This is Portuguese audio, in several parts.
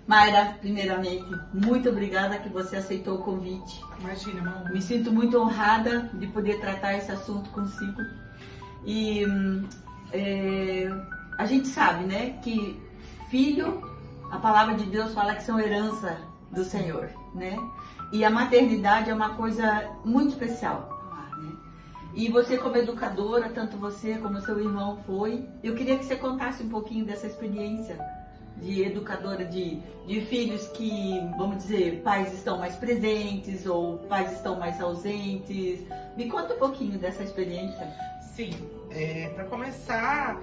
Mayra, primeiramente, muito obrigada que você aceitou o convite. Imagina, irmão. Me sinto muito honrada de poder tratar esse assunto consigo. E a gente sabe, né, que filho, a palavra de Deus fala que são herança do Senhor, né? E a maternidade é uma coisa muito especial, né? E você como educadora, tanto você como seu irmão foi, eu queria que você contasse um pouquinho dessa experiência de educadora de filhos que, vamos dizer, pais estão mais presentes ou pais estão mais ausentes. Me conta um pouquinho dessa experiência. Sim, para começar,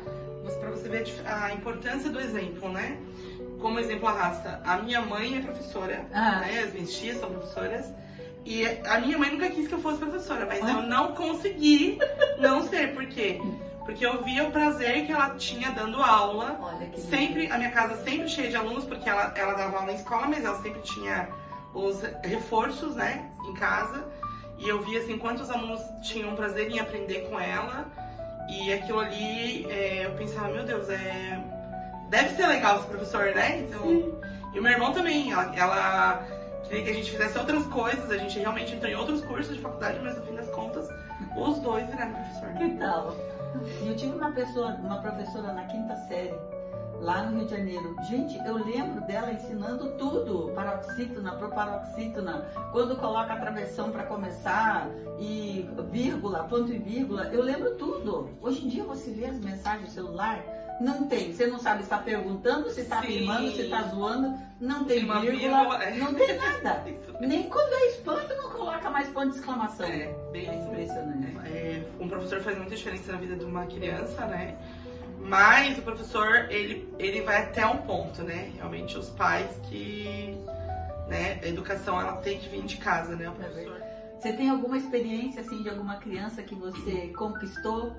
para você ver a importância do exemplo, né? Como exemplo arrasta, a minha mãe é professora, né? As minhas tias são professoras. E a minha mãe nunca quis que eu fosse professora, mas eu não consegui não ser. Por quê? Porque eu via o prazer que ela tinha dando aula. Sempre, a minha casa sempre cheia de alunos, porque ela dava aula na escola, mas ela sempre tinha os reforços, né, em casa. E eu via assim quantos alunos tinham prazer em aprender com ela. E aquilo ali, eu pensava, meu Deus, deve ser legal ser professor, né? Então, e o meu irmão também, ela queria que a gente fizesse outras coisas, a gente realmente entrou em outros cursos de faculdade, mas no fim das contas, os dois viraram professor. Que tal? Eu tive uma professora na 5ª série, lá no Rio de Janeiro. Gente, eu lembro dela ensinando tudo, paroxítona, proparoxítona, quando coloca a travessão para começar, e vírgula, ponto e vírgula, eu lembro tudo. Hoje em dia você vê as mensagens no celular, não tem, você não sabe se está perguntando, se está filmando, se está zoando, não tem vírgula, não tem nada. Nem quando é spam, não coloca mais ponto de exclamação. Bem impressionante. Um professor faz muita diferença na vida de uma criança, né? Mas o professor, ele vai até um ponto, né? Realmente os pais que, né, a educação ela tem que vir de casa, né? O professor. Você tem alguma experiência assim de alguma criança que você conquistou,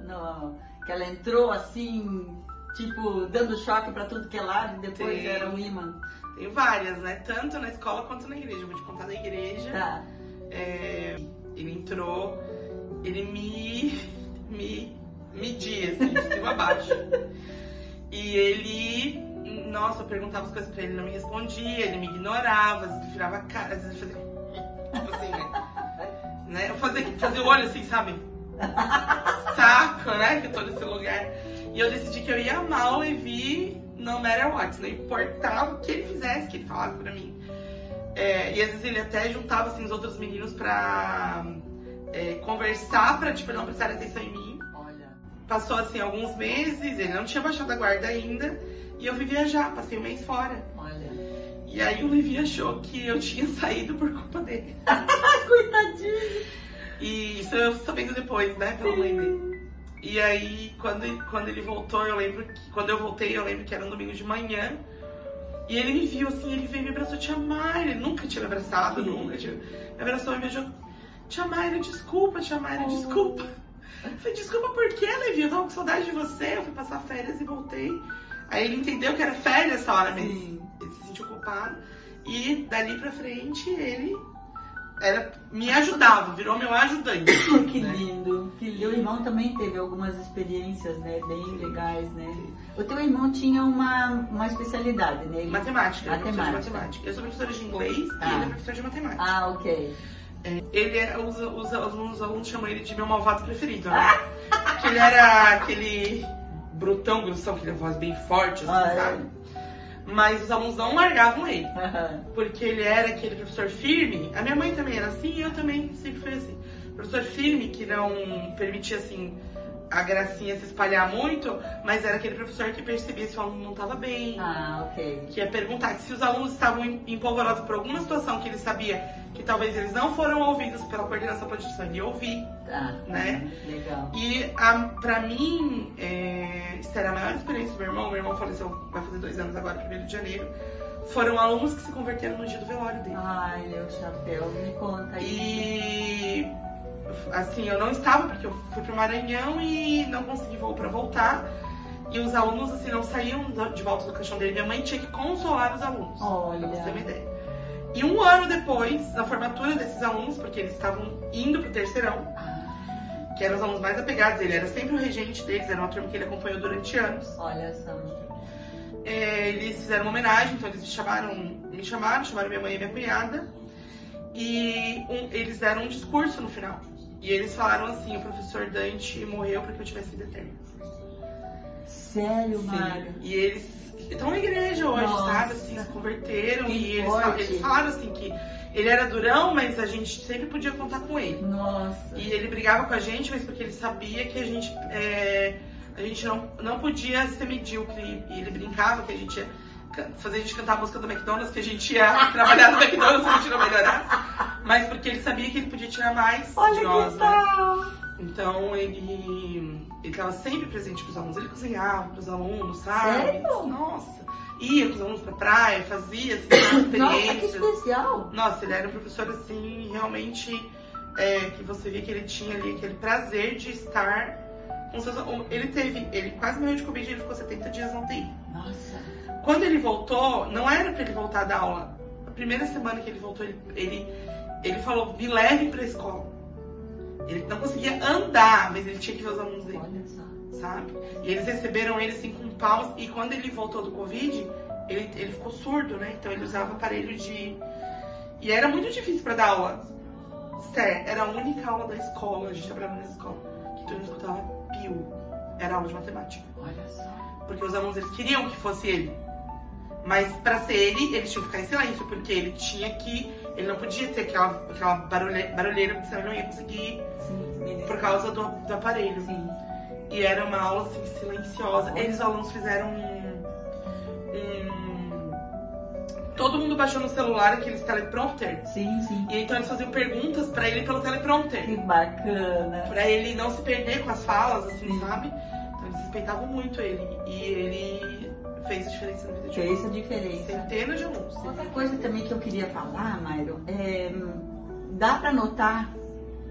que ela entrou assim, tipo, dando choque pra tudo que é lado e depois era um imã? Tem várias, né? Tanto na escola quanto na igreja. Vou te contar da igreja. Tá. Ele entrou, ele me media, assim, de cima a baixo. E ele, nossa, eu perguntava as coisas pra ele, ele não me respondia, ele me ignorava, às vezes ele virava a cara, às vezes ele fazia, tipo assim, né? Eu fazia o olho assim, sabe? Saco, né? Que eu tô nesse lugar. E eu decidi que eu ia amar o Levi no matter what, não importava o que ele fizesse, que ele falasse pra mim. E às vezes ele até juntava assim, os outros meninos pra conversar, pra tipo, não prestar atenção em mim. Passou assim alguns meses, ele não tinha baixado a guarda ainda, e eu fui viajar, passei um mês fora. Olha. E aí o Levi achou que eu tinha saído por culpa dele. Coitadinho! E isso eu sabendo depois, né, pela mãe dele. E aí, quando ele voltou, eu lembro que, quando eu voltei, eu lembro que era um domingo de manhã. E ele me viu assim, ele veio e me abraçou, Tia Mayra. Ele nunca tinha me abraçado, nunca tinha. Me abraçou e me beijou. Tia Mayra, desculpa, Tia Mayra, desculpa. Eu falei, desculpa por quê, Levi? Eu tava com saudade de você. Eu fui passar férias e voltei. Aí ele entendeu que era férias essa hora mesmo. Ele se sentiu culpado. E dali pra frente, ele me ajudava, virou meu ajudante. Que lindo. Que lindo. O irmão também teve algumas experiências, né, bem legais, né? O teu irmão tinha uma especialidade, né? Matemática. Eu sou professora de inglês e ele é professor de matemática. Ah, ok. Os alunos chamam ele de meu malvado preferido, né? Porque ele era aquele brutão, grossão, aquele voz bem forte, assim, sabe? Mas os alunos não largavam ele. Porque ele era aquele professor firme. A minha mãe também era assim e eu também sempre fui assim. Professor firme que não permitia, assim, a gracinha se espalhar muito, mas era aquele professor que percebia se o aluno não estava bem. Ah, ok. Que ia perguntar que se os alunos estavam empolvorosos por alguma situação que ele sabia que talvez eles não foram ouvidos pela coordenação de instituição, ele ia ouvir, né? Legal. E pra mim, essa era a maior experiência do meu irmão. Meu irmão faleceu, vai fazer 2 anos agora, 1º de janeiro. Foram alunos que se converteram no dia do velório dele. Ai, meu chapéu, me conta aí. E assim, eu não estava, porque eu fui pro Maranhão e não consegui voo pra voltar. E os alunos, assim, não saíam de volta do caixão dele. Minha mãe tinha que consolar os alunos. Olha. Pra você ter uma ideia. E 1 ano depois, na formatura desses alunos, porque eles estavam indo pro terceirão, que eram os alunos mais apegados, ele era sempre o regente deles, era uma turma que ele acompanhou durante anos. Olha só. eles fizeram uma homenagem, então eles me chamaram minha mãe e minha cunhada, e eles deram um discurso no final. E eles falaram assim: o professor Dante morreu para que eu tivesse vida eterna. Sério, Mário? E eles estão na igreja hoje, sabe? Assim, se converteram, e eles falaram assim que ele era durão, mas a gente sempre podia contar com ele. Nossa. E ele brigava com a gente, mas porque ele sabia que a gente não podia ser medíocre. E ele brincava que a gente ia fazer a gente cantar a música do McDonald's, que a gente ia trabalhar no McDonald's se a gente não melhorasse. Mas porque ele sabia que ele podia tirar mais de nós, né? Então ele estava sempre presente com os alunos. Ele cozinhava para os alunos, sabe? Sério? Nossa. Ia com os alunos pra praia, fazia assim, experiências. Nossa, que especial! Nossa, ele era um professor assim, realmente, que você via que ele tinha ali aquele prazer de estar com seus alunos. Ele quase morreu de Covid, ele ficou 70 dias na UTI. Nossa. Quando ele voltou, não era pra ele voltar da aula. A primeira semana que ele voltou, ele falou: me leve pra escola. Ele não conseguia andar, mas ele tinha que ver os alunos dele. Olha só. Sabe? E eles receberam ele assim com paus. E quando ele voltou do Covid, ele ficou surdo, né? Então ele usava aparelho de... E era muito difícil pra dar aula. Sério, era a única aula da escola, a gente trabalhava na escola, que todo mundo escutava pio. Era aula de matemática. Olha só. Porque os alunos, eles queriam que fosse ele. Mas pra ser ele, eles tinham que ficar em silêncio, porque ele tinha que... Ele não podia ter aquela barulheira, porque senão ele não ia conseguir. Sim, por causa do aparelho. Sim. E era uma aula assim, silenciosa. Eles, os alunos, fizeram todo mundo baixou no celular aqueles teleprompter. Sim, sim. E então eles faziam perguntas pra ele pelo teleprompter. Que bacana. Pra ele não se perder com as falas, assim, sabe? Então eles respeitavam muito ele. E ele fez a diferença na vida de Fez a diferença. centenas de alunos. Outra coisa também que eu queria falar, Mayron, dá pra notar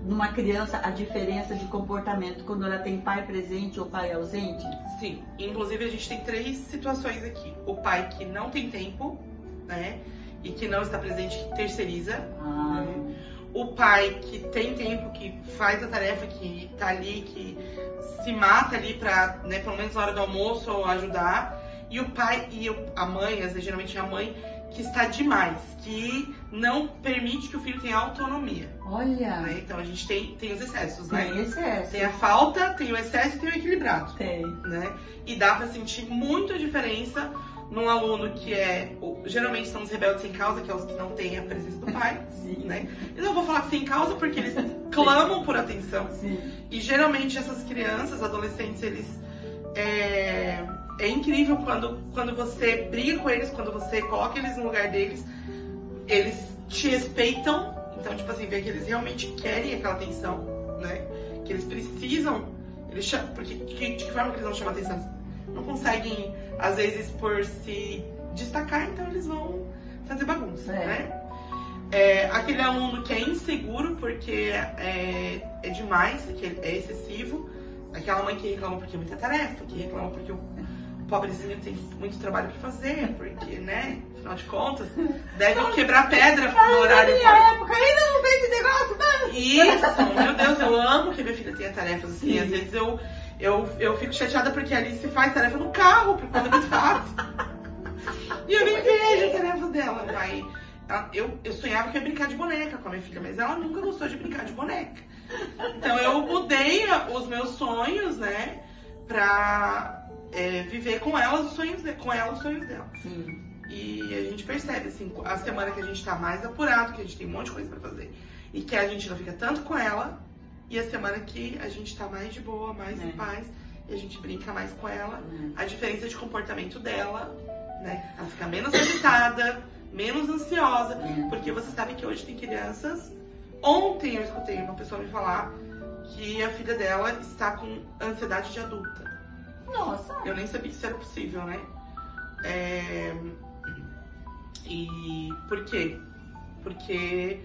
numa criança a diferença de comportamento quando ela tem pai presente ou pai ausente? Sim, inclusive a gente tem 3 situações aqui. O pai que não tem tempo, né, e que não está presente, que terceiriza. Né? O pai que tem tempo, que faz a tarefa, que tá ali, que se mata ali pra, né, pelo menos na hora do almoço, ajudar. E o pai e a mãe, às vezes, geralmente é a mãe, que está demais, que não permite que o filho tenha autonomia. Olha! Né? Então a gente tem os excessos, né? Tem excesso. Tem a falta, tem o excesso e tem o equilibrado. Tem. Né? E dá pra sentir muito a diferença num aluno que geralmente são os rebeldes sem causa, que é os que não têm a presença do pai. Sim. Né? Eu não vou falar sem causa porque eles clamam por atenção. Sim. E geralmente essas crianças, adolescentes, eles... É incrível quando você briga com eles, quando você coloca eles no lugar deles, eles te respeitam. Então, tipo assim, vê que eles realmente querem aquela atenção, né? Que eles precisam, porque de que forma que eles vão chamar atenção? Eles não conseguem, às vezes, por se destacar, então eles vão fazer bagunça, né? Aquele aluno que é inseguro porque é demais, que é excessivo. Aquela mãe que reclama porque é muita tarefa, que reclama porque o pobrezinho tem muito trabalho pra fazer, porque, né, afinal de contas, deve quebrar pedra no horário. Na minha época ainda não tem esse negócio, não. Isso, meu Deus, eu amo que minha filha tenha tarefas assim. Sim. Às vezes eu fico chateada porque a Alice faz tarefa no carro, porque quando é muito fácil. E eu nem vejo a tarefa dela. Eu sonhava que ia brincar de boneca com a minha filha, mas ela nunca gostou de brincar de boneca. Então eu mudei os meus sonhos, né, pra viver com ela os sonhos dela. Sim. E a gente percebe, assim, a semana que a gente tá mais apurado, que a gente tem um monte de coisa pra fazer, e que a gente não fica tanto com ela, e a semana que a gente tá mais de boa, mais em paz, e a gente brinca mais com ela, a diferença de comportamento dela, né, ela fica menos agitada, menos ansiosa, porque você sabe que hoje tem crianças. Ontem eu escutei uma pessoa me falar que a filha dela está com ansiedade de adulta. Nossa! Eu nem sabia que isso era possível, né? E por quê? Porque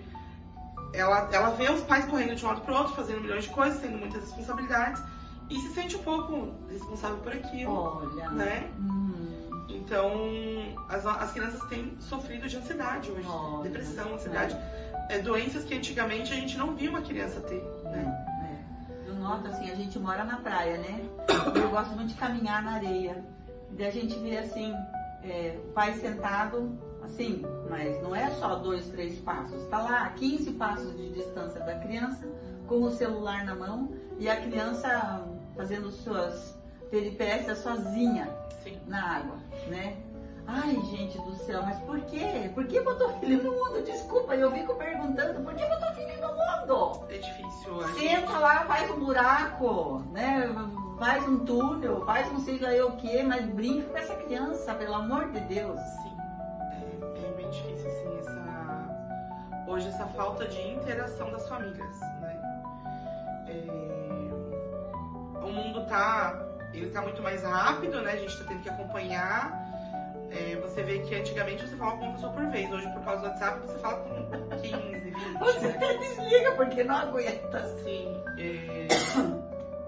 ela vê os pais correndo de um lado pro outro, fazendo milhões de coisas, tendo muitas responsabilidades, e se sente um pouco responsável por aquilo. Olha! Né? Então, as crianças têm sofrido de ansiedade hoje. Depressão, ansiedade. Doenças que antigamente a gente não via uma criança ter, né? Eu noto assim, a gente mora na praia, né? Eu gosto muito de caminhar na areia. E a gente vê assim, o pai sentado assim, mas não é só 2, 3 passos. Está lá a 15 passos de distância da criança, com o celular na mão, e a criança fazendo suas peripécias sozinha. Sim. Na água, né? Ai, gente do céu, mas por quê? Por que botou filho no mundo? Desculpa, eu fico perguntando, por que botou filho no mundo? É difícil. Senta lá, faz um buraco, né? Faz um túnel, faz não sei lá o que, mas brinca com essa criança, pelo amor de Deus. Sim, é bem difícil, assim, hoje essa falta de interação das famílias, né? O mundo ele tá muito mais rápido, né? A gente tá tendo que acompanhar. Você vê que antigamente você falava com uma pessoa por vez. Hoje, por causa do WhatsApp, você fala com 15, 20. Você até desliga porque não aguenta. Sim.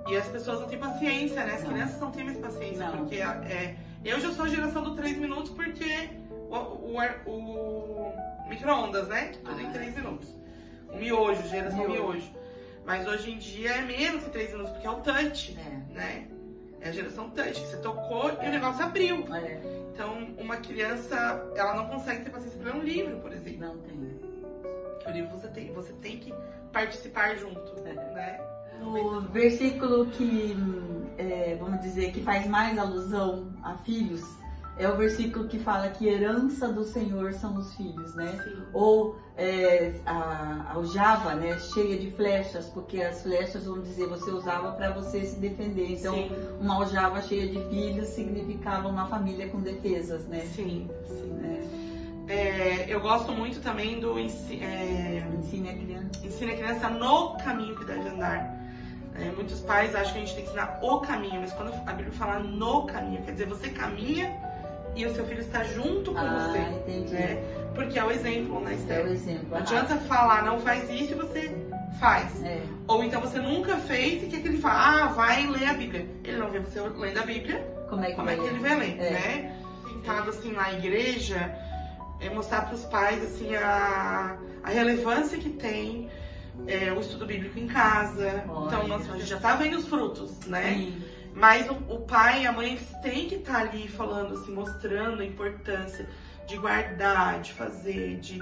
E as pessoas não têm paciência, né? As crianças não têm mais paciência. Não. Porque eu já sou a geração do 3 minutos porque o micro-ondas, né? Tudo em 3 minutos. O miojo, geração miojo. Mas hoje em dia é menos que 3 minutos, porque é o touch, né? É a geração touch, que você tocou e o negócio abriu. Então, uma criança, ela não consegue ter paciência para ler um livro, por exemplo. Não tem. O livro você tem que participar junto, né? O versículo que, vamos dizer, que faz mais alusão a filhos, é o versículo que fala que herança do Senhor são os filhos, né? Sim. Ou a aljava, né, cheia de flechas, porque as flechas, vamos dizer, você usava para você se defender. Então, Sim. uma aljava cheia de filhos significava uma família com defesas, né? Sim, sim. É. Eu gosto muito também do Ensine a criança. Ensine a criança no caminho que deve andar. Muitos pais acham que a gente tem que ensinar o caminho, mas quando a Bíblia fala no caminho, quer dizer, você caminha e o seu filho está junto com você. Entendi. Né? Porque é o exemplo, né, Esther? É o exemplo. Não adianta falar, não faz isso e você faz. Ou então você nunca fez e quer que ele fale, vai ler a Bíblia. Ele não vê você lendo a Bíblia, como é que ele vai ler, né? Tentado assim na igreja, mostrar para os pais assim, a relevância que tem o estudo bíblico em casa. Então, a gente já tá vendo os frutos, né? Sim. Mas o pai e a mãe têm que estar ali falando, assim, mostrando a importância de guardar, de fazer, de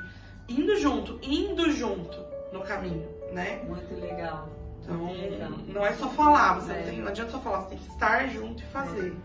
indo junto no caminho, né? Muito legal. Então, não é só falar, não adianta só falar, você tem que estar junto e fazer.